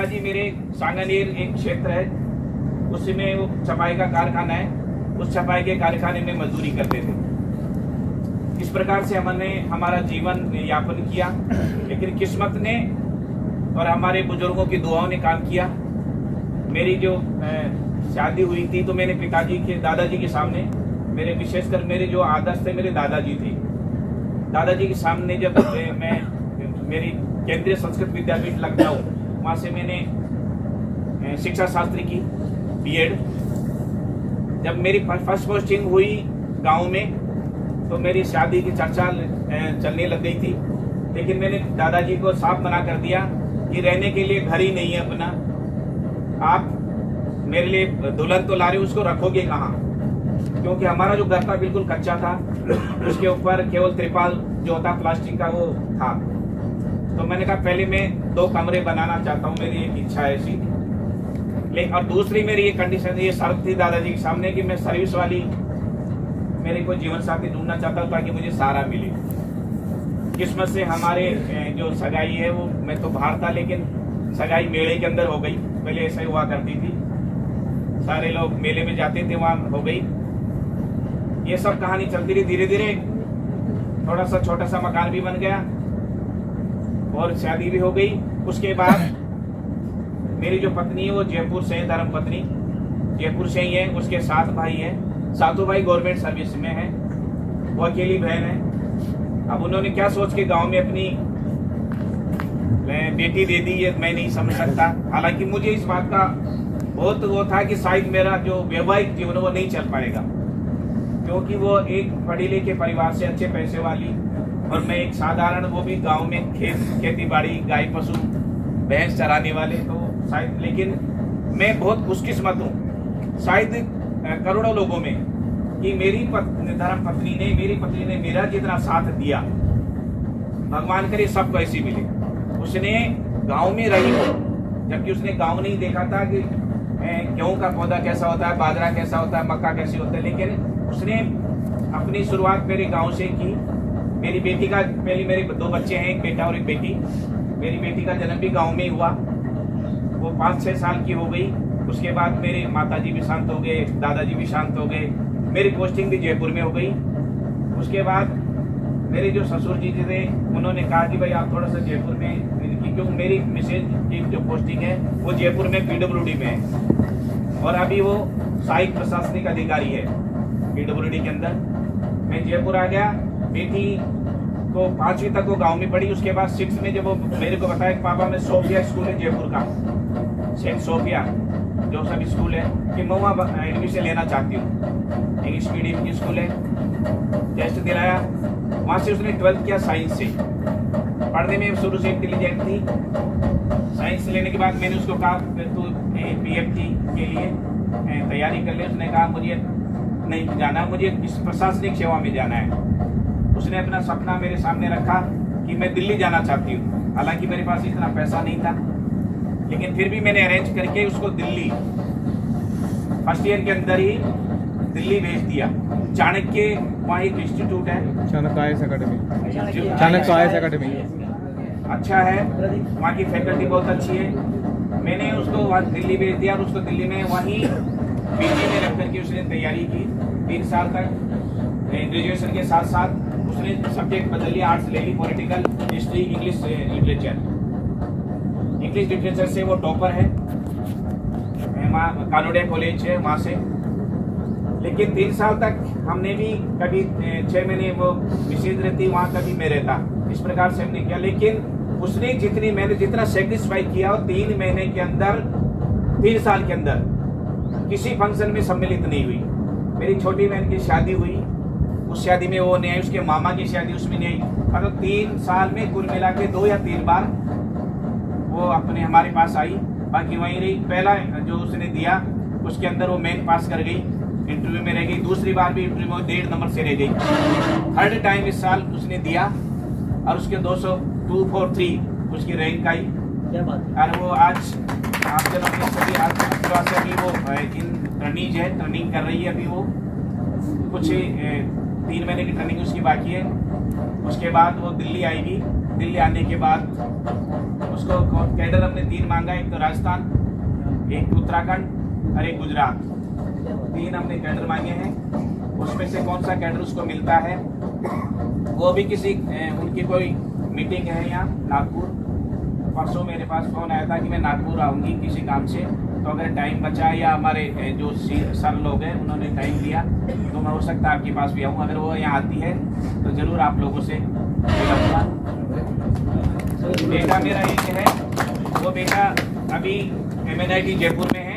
पिताजी मेरे सांगानेर एक क्षेत्र है, उसमें वो छपाई का कारखाना है, उस छपाई के कारखाने में मजदूरी करते थे। इस प्रकार से हमने हमारा जीवन यापन किया, लेकिन किस्मत ने और हमारे बुजुर्गों की दुआओं ने काम किया। मेरी जो शादी हुई थी तो मैंने पिताजी के दादाजी के सामने, मेरे विशेषकर मेरे जो आदर्श थे मेरे दादाजी थे, दादाजी के सामने जब मैं मेरी केंद्रीय संस्कृत विद्यापीठ लखनऊ, वहाँ से मैंने शिक्षा शास्त्री की बीएड। जब मेरी फर्स्ट पोस्टिंग हुई गांव में तो मेरी शादी की चर्चा चलने लग गई थी, लेकिन मैंने दादाजी को साफ मना कर दिया कि रहने के लिए घर ही नहीं है अपना, आप मेरे लिए दुल्हन तो ला रहे हो, उसको रखोगे कहाँ? क्योंकि हमारा जो घर था बिल्कुल कच्चा था, उसके ऊपर केवल त्रिपाल जो होता प्लास्टिक का वो था। तो मैंने कहा पहले मैं 2 कमरे बनाना चाहता हूँ, मेरी एक इच्छा है ऐसी। लेकिन और दूसरी मेरी ये कंडीशन, ये शर्त थी दादाजी के सामने कि मैं सर्विस वाली मेरे को जीवन साथी ढूंढना चाहता हूँ ताकि मुझे सहारा मिले। किस्मत से हमारे जो सगाई है वो, मैं तो बाहर था लेकिन सगाई मेले के अंदर हो गई। पहले ऐसा ही हुआ करती थी, सारे लोग मेले में जाते थे, वहाँ हो गई। ये सब कहानी चलती रही, धीरे धीरे थोड़ा सा छोटा सा मकान भी बन गया और शादी भी हो गई। उसके बाद मेरी जो पत्नी है वो जयपुर से है, धर्म पत्नी जयपुर से ही है। उसके 7 भाई है, 7 भाई गवर्नमेंट सर्विस में है, वो अकेली बहन है। अब उन्होंने क्या सोच के गांव में अपनी बेटी दे दी है, मैं नहीं समझ सकता। हालांकि मुझे इस बात का बहुत वो था कि शायद मेरा जो वैवाहिक जीवन वो नहीं चल पाएगा, क्योंकि वो एक पढ़े लिखे परिवार से, अच्छे पैसे वाली, और मैं एक साधारण, वो भी गांव में खेती बाड़ी, गाय पशु भैंस चराने वाले, तो शायद। लेकिन मैं बहुत खुशकिस्मत हूँ शायद करोड़ों लोगों में कि मेरी धर्म पत्नी ने, मेरी पत्नी ने मेरा जितना साथ दिया, भगवान करे सबको ऐसी मिले। उसने गांव में रही हो, जबकि उसने गांव नहीं देखा था कि गेहूं का पौधा कैसा होता है, बाजरा कैसा होता है, मक्का कैसी होता है, लेकिन उसने अपनी शुरुआत मेरे गांव से की। मेरी बेटी का, पहले मेरे 2 बच्चे हैं, एक बेटा और एक बेटी। मेरी बेटी का जन्म भी गांव में ही हुआ, वो 5-6 साल की हो गई। उसके बाद मेरे माताजी भी शांत हो गए, दादाजी भी शांत हो गए, मेरी पोस्टिंग भी जयपुर में हो गई। उसके बाद मेरे जो ससुर जी थे उन्होंने कहा कि भाई आप थोड़ा सा जयपुर में, क्योंकि मेरी मिसेज की जो पोस्टिंग है वो जयपुर में PWD में है, और अभी वो सहायक प्रशासनिक अधिकारी है PWD के अंदर। मैं जयपुर आ गया। बेटी को 5वीं तक वो गांव में पढ़ी। उसके बाद 6th में जब वो मेरे को बताया कि पापा मैं सोफिया स्कूल है जयपुर का, सेंट सोफिया जो सब स्कूल है, कि मैं वहाँ एडमिशन लेना चाहती हूँ, इंग्लिश मीडियम की स्कूल है। टेस्ट दिलाया, वहाँ से उसने 12th किया साइंस से। पढ़ने में शुरू से इंटेलिजेंट थी। साइंस लेने के बाद मैंने उसको कहा तू PFT के लिए तैयारी कर ले। उसने कहा मुझे नहीं जाना, मुझे इस प्रशासनिक सेवा में जाना है। उसने अपना सपना मेरे सामने रखा कि मैं दिल्ली जाना चाहती हूँ। हालांकि मेरे पास इतना पैसा नहीं था, लेकिन फिर भी मैंने अरेंज करके उसको दिल्ली फर्स्ट ईयर के अंदर ही दिल्ली भेज दिया। चाणक्य, वहाँ एक इंस्टीट्यूट है, चाणक्य अकेडमी अच्छा है, वहाँ की फैकल्टी बहुत अच्छी है। मैंने उसको वहाँ दिल्ली भेज दिया और उसको दिल्ली में वहीं PG में रख करके उसने तैयारी की 3 साल तक। ग्रेजुएशन के साथ साथ उसने सब्जेक्ट बदल लिया, आर्ट्स ले ली, political, history, English literature. English literature से वो टॉपर है, कानोडिया कॉलेज है वहाँ से। लेकिन 3 साल तक हमने भी कभी 6 महीने वो विशेष रहती, वहाँ कभी मैं रहता, इस प्रकार से हमने किया। लेकिन उसने मैंने जितना सेटिस्फाई किया, 3 महीने के अंदर, 3 साल के अंदर किसी फंक्शन में सम्मिलित नहीं हुई। मेरी छोटी बहन की शादी हुई, उस शादी में वो नहीं आई, उसके मामा की शादी उसमें नहीं आई। मतलब 3 साल में कुल मिला के 2 या 3 बार वो अपने हमारे पास आई, बाकी वहीं रही। पहला जो उसने दिया उसके अंदर वो मेन पास कर गई, इंटरव्यू में रह गई। दूसरी बार भी इंटरव्यू में 1.5 नंबर से रह गई। थर्ड टाइम इस साल उसने दिया और उसके 243 उसकी रैंक आई। और वो आज आप जब अपने सभी अभी वो इन ट्रेनिंग कर रही है। अभी वो कुछ 3 महीने की ट्रेनिंग उसकी बाकी है। उसके बाद वो दिल्ली आएगी। दिल्ली आने के बाद उसको कैडर हमने 3 मांगा, एक तो राजस्थान, एक उत्तराखंड और एक गुजरात। 3 हमने कैडर मांगे हैं। उसमें से कौन सा कैडर उसको मिलता है, वो भी किसी उनकी कोई मीटिंग है यहाँ नागपुर। परसों मेरे पास फ़ोन आया था कि मैं नागपुर आऊँगी किसी काम से, तो अगर टाइम बचा या हमारे जो सर लोग हैं उन्होंने टाइम दिया तो मैं हो सकता है आपके पास भी आऊँ। अगर वो यहाँ आती है तो ज़रूर आप लोगों से मिलूँगा। बेटा मेरा एक है, वो बेटा अभी MNIT जयपुर में है।